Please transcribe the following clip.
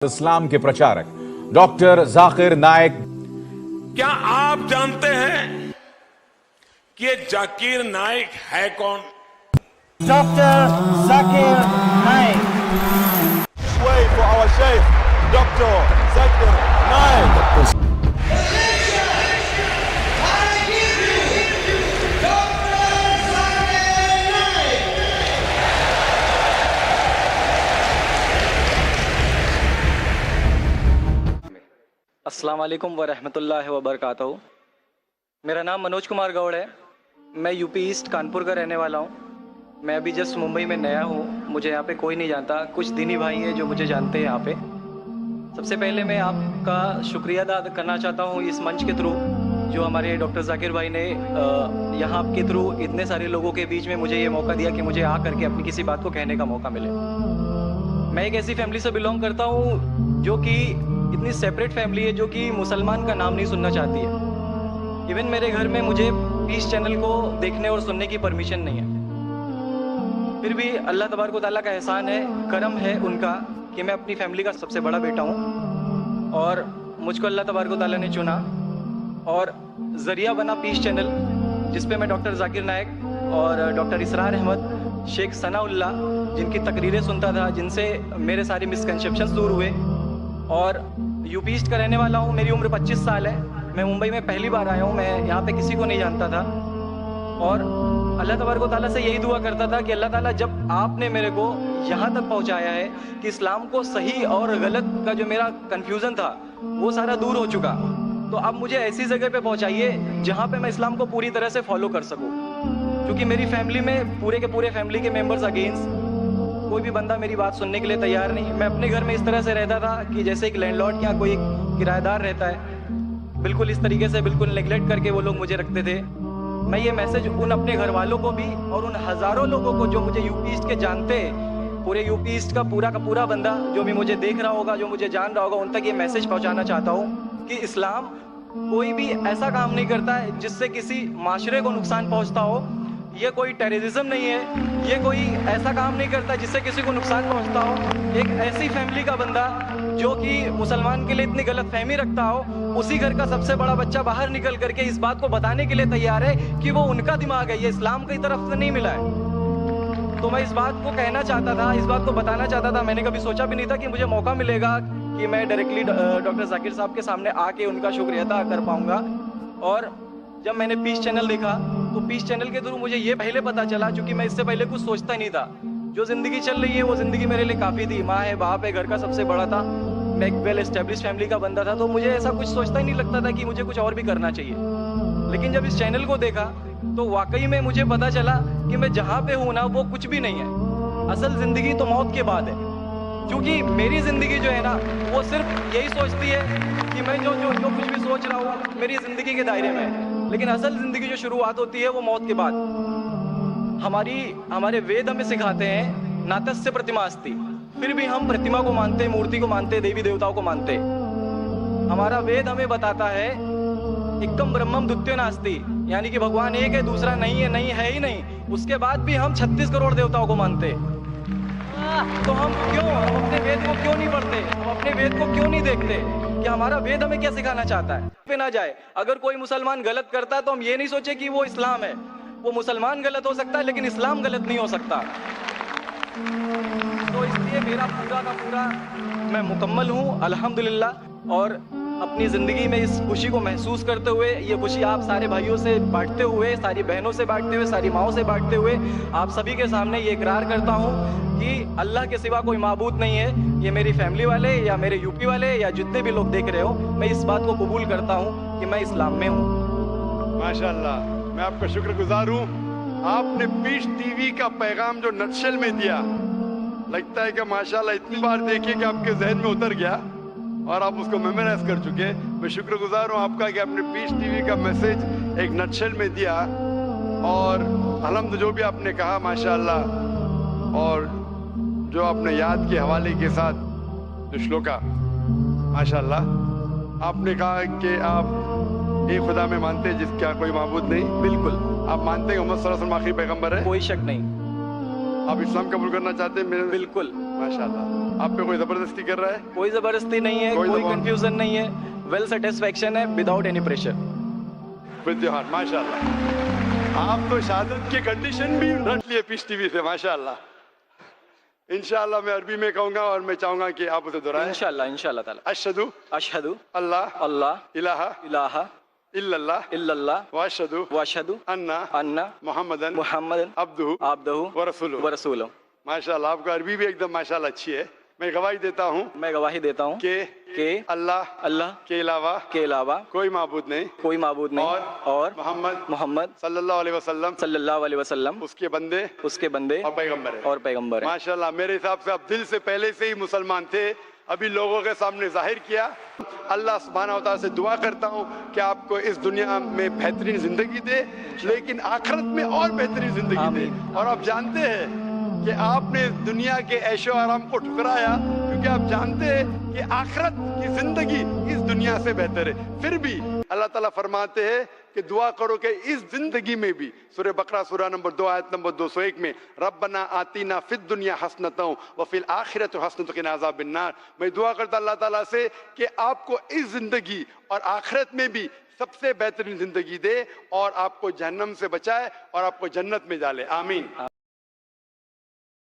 इस्लाम के प्रचारक डॉक्टर जाकिर नाइक। क्या आप जानते हैं कि ये जाकिर नाइक है कौन? Dr. Zakir Naik. Way for our Sheikh, Dr. Zakir Naik. अस्सलाम वालेकुम व रहमतुल्लाहि व बरकातहू। मेरा नाम मनोज कुमार गौड़ है। मैं यूपी ईस्ट कानपुर का रहने वाला हूँ। मैं अभी जस्ट मुंबई में नया हूँ। मुझे यहाँ पे कोई नहीं जानता, कुछ दिनी भाई हैं जो मुझे जानते हैं यहाँ पे। सबसे पहले मैं आपका शुक्रिया अदा करना चाहता हूँ इस मंच के थ्रू, जो हमारे डॉक्टर जाकिर भाई ने यहाँ के थ्रू इतने सारे लोगों के बीच में मुझे ये मौका दिया कि मुझे आ करके अपनी किसी बात को कहने का मौका मिले। मैं एक ऐसी फैमिली से बिलोंग करता हूँ जो कि इतनी सेपरेट फैमिली है, जो कि मुसलमान का नाम नहीं सुनना चाहती है। इवन मेरे घर में मुझे पीस चैनल को देखने और सुनने की परमिशन नहीं है। फिर भी अल्लाह तबारक व तआला का एहसान है, करम है उनका कि मैं अपनी फैमिली का सबसे बड़ा बेटा हूँ और मुझको अल्लाह तबारक व तआला ने चुना और ज़रिया बना पीस चैनल, जिसपे मैं डॉक्टर जाकिर नाइक और डॉक्टर इसरार अहमद, शेख सनाउल्लाह, जिनकी तकरीरें सुनता था, जिनसे मेरे सारे मिसकंसेप्शंस दूर हुए। और यूपी ईस्ट का रहने वाला हूँ। मेरी उम्र 25 साल है। मैं मुंबई में पहली बार आया हूँ। मैं यहाँ पे किसी को नहीं जानता था और अल्लाह तबारक व तआला से यही दुआ करता था कि अल्लाह ताला, जब आपने मेरे को यहाँ तक पहुँचाया है कि इस्लाम को सही और गलत का जो मेरा कन्फ्यूज़न था वो सारा दूर हो चुका, तो अब मुझे ऐसी जगह पे पहुँचाइए जहाँ पे मैं इस्लाम को पूरी तरह से फॉलो कर सकूँ। क्योंकि मेरी फैमिली में पूरे के पूरे फैमिली के मेंबर्स अगेंस्ट, कोई भी बंदा मेरी बात सुनने के लिए तैयार नहीं। मैं अपने घर में इस तरह से रहता था कि जैसे एक लैंडलॉर्ड या कोई किराएदार रहता है, बिल्कुल इस तरीके से बिल्कुल नेग्लेक्ट करके वो लोग मुझे रखते थे। मैं ये मैसेज उन अपने घर वालों को भी और उन हज़ारों लोगों को जो मुझे यूपी ईस्ट के जानते हैं, पूरे यूपी ईस्ट का पूरा बंदा जो भी मुझे देख रहा होगा, जो मुझे जान रहा होगा, उन तक ये मैसेज पहुँचाना चाहता हूँ कि इस्लाम कोई भी ऐसा काम नहीं करता है जिससे किसी माशरे को नुकसान पहुँचता हो। ये कोई टेररिज्म नहीं है, ये कोई ऐसा काम नहीं करता जिससे किसी को नुकसान पहुंचता हो। एक ऐसी फैमिली का बंदा जो कि मुसलमान के लिए इतनी गलत फहमी रखता हो, उसी घर का सबसे बड़ा बच्चा बाहर निकल करके इस बात को बताने के लिए तैयार है कि वो उनका दिमाग है, ये इस्लाम की तरफ से नहीं मिला है। तो मैं इस बात को कहना चाहता था, इस बात को बताना चाहता था। मैंने कभी सोचा भी नहीं था कि मुझे मौका मिलेगा कि मैं डायरेक्टली डॉक्टर जाकिर साहब के सामने आके उनका शुक्रिया अदा कर पाऊँगा। और जब मैंने पीस चैनल देखा तो पीस चैनल के थ्रू मुझे ये पहले पता चला, क्योंकि मैं इससे पहले कुछ सोचता ही नहीं था। जो ज़िंदगी चल रही है वो ज़िंदगी मेरे लिए काफ़ी थी। माँ है, बाप है, घर का सबसे बड़ा था, मैं एक वेल एस्टेब्लिश फैमिली का बंदा था, तो मुझे ऐसा कुछ सोचता ही नहीं लगता था कि मुझे कुछ और भी करना चाहिए। लेकिन जब इस चैनल को देखा तो वाकई में मुझे पता चला कि मैं जहाँ पे हूँ ना वो कुछ भी नहीं है। असल ज़िंदगी तो मौत के बाद है। क्योंकि मेरी ज़िंदगी जो है ना वो सिर्फ यही सोचती है कि मैं जो कुछ भी सोच रहा हूँ मेरी ज़िंदगी के दायरे में है। लेकिन असल ज़िंदगी जो शुरुआत होती है वो मौत के बाद। हमारे वेद हमें सिखाते हैं नातस्य प्रतिमा अस्ति, फिर भी हम प्रतिमा को मानते, मूर्ति को मानते, देवी देवताओं को मानते। हमारा वेद हमें बताता है एकदम ब्रह्मम द्वितीयो नास्ति, यानी कि भगवान एक है, दूसरा नहीं है ही नहीं। उसके बाद भी हम 36 करोड़ देवताओं को मानते। तो हम अपने वेद को क्यों नहीं पढ़ते? हम अपने वेद को क्यों नहीं देखते कि हमारा वेद हमें क्या सिखाना चाहता है? पे ना जाए, अगर कोई मुसलमान गलत करता है तो हम ये नहीं सोचे कि वो इस्लाम है। वो मुसलमान गलत हो सकता है लेकिन इस्लाम गलत नहीं हो सकता। तो इसलिए मेरा पूरा का पूरा मैं मुकम्मल हूँ अल्हम्दुलिल्लाह। और अपनी ज़िंदगी में इस खुशी को महसूस करते हुए, ये खुशी आप सारे भाइयों से बांटते हुए, सारी बहनों से बांटते हुए, सारी माओं से बांटते हुए, आप सभी के सामने ये इकरार करता हूँ कि अल्लाह के सिवा कोई माबूद नहीं है। ये मेरी फैमिली वाले या मेरे यूपी वाले या जितने भी लोग देख रहे हो, मैं इस बात को कबूल करता हूँ कि मैं इस्लाम में हूँ। माशाल्लाह, मैं आपका शुक्रगुजार हूँ। आपने पीस टीवी का पैगाम जो नटशेल में दिया, लगता है कि माशाल्लाह इतनी बार देखिए कि आपके जहन में उतर गया और आप उसको मेमोराइज कर चुके। मैं शुक्रगुजार हूँ आपका कि आपने पीस टीवी का मैसेज एक नटशेल में दिया। और अल्हम्दुलिल्लाह जो भी आपने कहा माशाल्लाह, और जो आपने याद के हवाले के साथ जो श्लोका, माशाल्लाह आपने कहा कि आप एक खुदा में मानते हैं जिसका कोई माबूद नहीं। बिल्कुल। आप मानते हैं मोहम्मद सल्लल्लाहु अलैहि वसल्लम आखिरी पैगंबर है? कोई शक नहीं। आप इस्लाम कबूल करना चाहते हैं? बिल्कुल। माशाल्लाह। आप पे कोई जबरदस्ती कर रहा है? कोई जबरदस्ती नहीं है, कोई कोई दबाव कंफ्यूजन नहीं है, वेल सेटिस्फेक्शन है without any pressure. With your heart, माशाल्लाह। आप तो शहादत की कंडीशन भी रट लिए पीस टीवी से, माशाल्लाह। इंशाल्लाह मैं अरबी में कहूंगा और मैं चाहूंगा कि आप उसे दोहराएं। इंशाल्लाह इंशाल्लाह ताला। अशहदु अशहदु अल्लाह अल्लाह इलाहा इलाहा इल्लल्लाह इल्लल्लाह व अशहदु व अशहदु अन्ना अन्ना मुहम्मदन मुहम्मदन अब्दुहु अब्दुहु व रसूलुहु। व रसूलुहु। माशाल्लाह, आपका अरबी भी एकदम माशाल्लाह अच्छी है। मैं गवाही देता हूँ मैं गवाही देता हूँ कि अल्लाह अल्लाह के अलावा के अलावा कोई माबूद नहीं कोई माबूद नहीं और मोहम्मद सल्लल्लाहु अलैहि वसल्लम सल्लल्लाहु अलैहि वसल्लम उसके बंदे उसके बंदे और पैगंबर है। और पैगंबर है। माशाल्लाह, मेरे हिसाब से आप दिल से पहले से ही मुसलमान थे, अभी लोगों के सामने जाहिर किया। अल्लाह सुब्हानहू व तआला से दुआ करता हूँ कि आपको इस दुनिया में बेहतरीन जिंदगी दे, लेकिन आखिरत में और बेहतरीन जिंदगी दे। और आप जानते हैं कि आपने दुनिया के ऐशो आराम को ठुकराया, क्योंकि आप जानते हैं कि आखिरत की जिंदगी इस दुनिया से बेहतर है। फिर भी अल्लाह ताला फरमाते हैं कि दुआ करो कि इस जिंदगी में भी, सूरह बकरा सूरा नंबर 2 आयत नंबर 201 में, रब्बना आतीना फिद दुनिया हसनतों व फिल आखिरत हसनतों के नाज़ाबिन्नार। मैं दुआ करता अल्लाह ताला से कि आपको इस जिंदगी और आखिरत में भी सबसे बेहतरीन जिंदगी दे और आपको जहन्नम से बचाए और आपको जन्नत में डाले। आमीन।